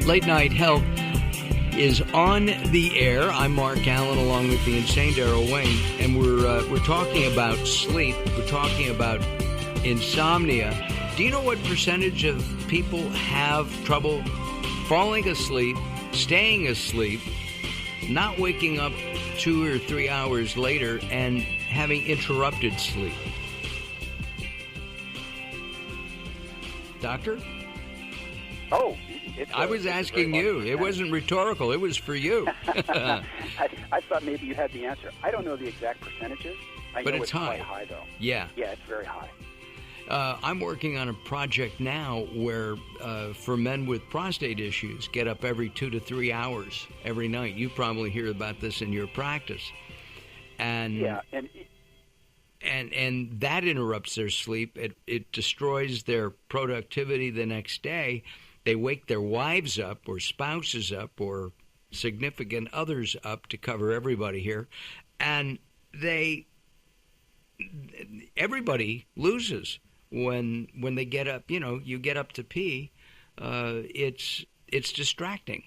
Late Night Health is on the air. I'm Mark Allen, along with the insane Daryl Wayne, and we're talking about sleep. We're talking about insomnia. Do you know what percentage of people have trouble falling asleep, staying asleep, not waking up 2 or 3 hours later, and having interrupted sleep? Doctor? Oh, I was asking you. It wasn't rhetorical. It was for you. I thought maybe you had the answer. I don't know the exact percentages. But it's high. Quite high, though. Yeah. Yeah, it's very high. I'm working on a project now where for men with prostate issues, get up every 2 to 3 hours every night. You probably hear about this in your practice. And yeah, and that interrupts their sleep. It destroys their productivity the next day. They wake their wives up or spouses up or significant others up, to cover everybody here, and everybody loses when they get up. You know, you get up to pee. It's distracting.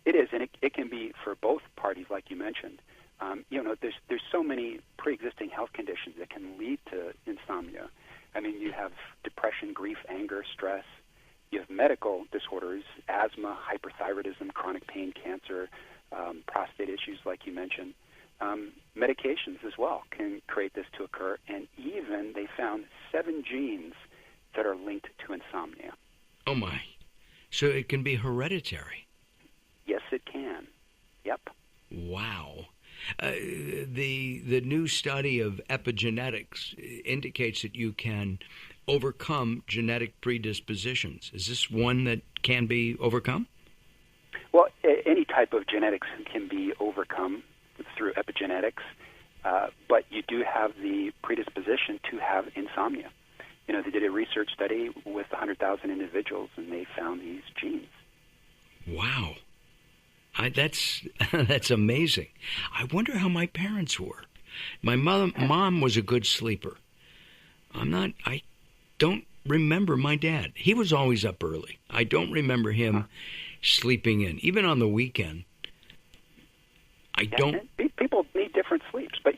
It is, and it can be for both parties, like you mentioned. There's so many pre-existing health conditions that can lead to insomnia. I mean, you have depression, grief, anger, stress. You have medical disorders, asthma, hyperthyroidism, chronic pain, cancer, prostate issues, like you mentioned. Medications as well can create this to occur, and even they found 7 genes that are linked to insomnia. Oh, my. So it can be hereditary? Yes, it can. Yep. Wow. The new study of epigenetics indicates that you can overcome genetic predispositions. Is this one that can be overcome? Well, any type of genetics can be overcome through epigenetics, but you do have the predisposition to have insomnia. You know, they did a research study with 100,000 individuals, and they found these genes. Wow. That's amazing. I wonder how my parents were. My mom was a good sleeper. I don't remember my dad. He was always up early. I don't remember him sleeping in, even on the weekend. People need different sleeps, but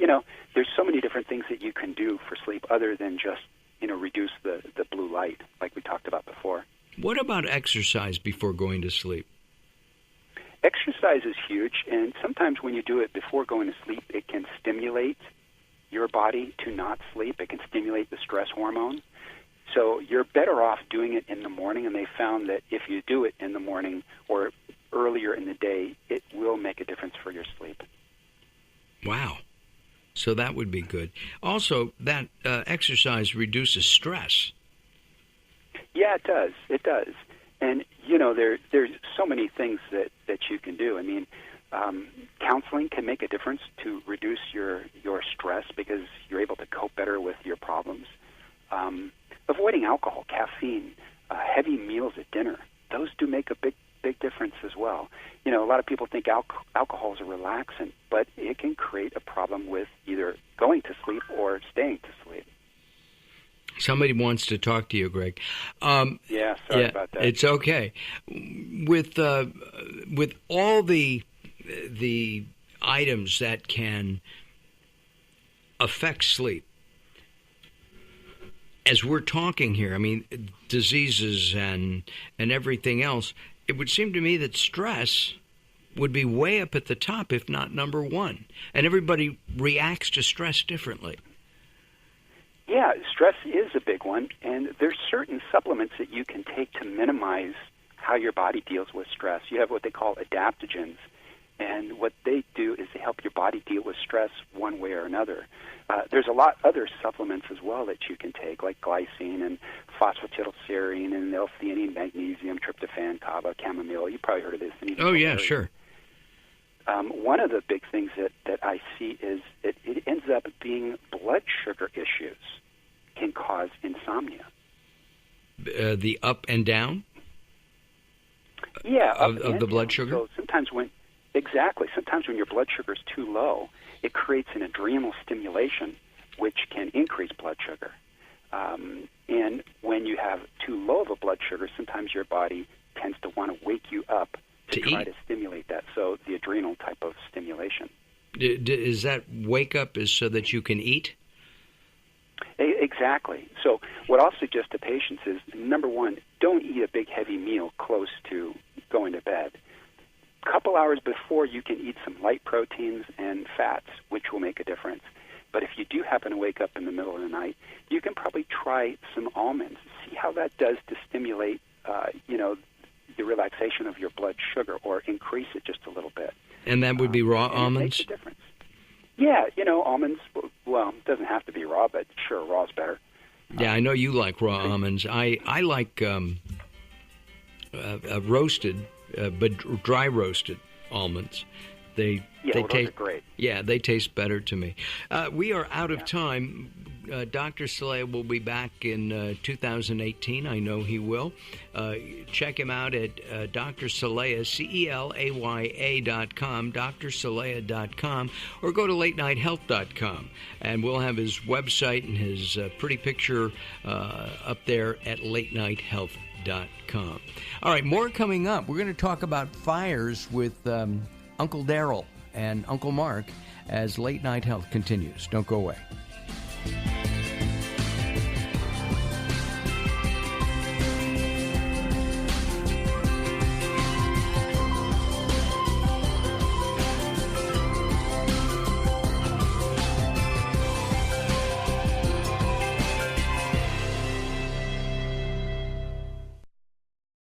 there's so many different things that you can do for sleep other than just reduce the blue light, like we talked about before. What about exercise before going to sleep? Exercise is huge, and sometimes when you do it before going to sleep, it can stimulate your body to not sleep. It can stimulate the stress hormone. So you're better off doing it in the morning, and they found that if you do it in the morning or earlier in the day, it will make a difference for your sleep. Wow. So that would be good. Also, that exercise reduces stress. Yeah, it does. It does. And, there's so many things that you can do. I mean, counseling can make a difference to reduce your stress because you're able to cope better with your problems. Avoiding alcohol, caffeine, heavy meals at dinner, those do make a big difference as well. A lot of people think alcohol is a relaxant, but it can create a problem with either going to sleep or staying to sleep. Somebody wants to talk to you, Greg. Sorry about that. It's okay. With all the items that can affect sleep, as we're talking here, I mean, diseases and everything else, it would seem to me that stress would be way up at the top, if not number one. And everybody reacts to stress differently. Yeah, stress is a big one, and there's certain supplements that you can take to minimize how your body deals with stress. You have what they call adaptogens, and what they do is they help your body deal with stress one way or another. There's a lot other supplements as well that you can take, like glycine and phosphatidylserine and L-theanine, magnesium, tryptophan, kava, chamomile. You probably heard of this. Oh, yeah, sure. One of the big things that I see is it ends up being blood sugar issues can cause insomnia. The up and down? Yeah, of the blood sugar? So sometimes when your blood sugar is too low, it creates an adrenal stimulation, which can increase blood sugar. And when you have too low of a blood sugar, sometimes your body tends to want to wake you up to try eat? to stimulate that. So the adrenal type of stimulation. Is that wake up is so that you can eat? Exactly. So what I'll suggest to patients is, number one, don't eat a big heavy meal close to going to bed. A couple hours before, you can eat some light proteins and fats, which will make a difference. But if you do happen to wake up in the middle of the night, you can probably try some almonds. See how that does to stimulate, the relaxation of your blood sugar, or increase it just a little bit. And that would be raw and almonds? It makes a difference. Yeah, almonds, well, it doesn't have to be raw, but sure, raw's better. Yeah, I know you like raw almonds. I like roasted, but dry roasted almonds. Those are great. Yeah, they taste better to me. We are out of time. Dr. Celaya will be back in 2018. I know he will. Check him out at Dr. Celaya, CELAYA.com, drcelaya.com, or go to latenighthealth.com. And we'll have his website and his pretty picture up there at latenighthealth.com. All right, more coming up. We're going to talk about fires with Uncle Daryl and Uncle Mark as Late Night Health continues. Don't go away.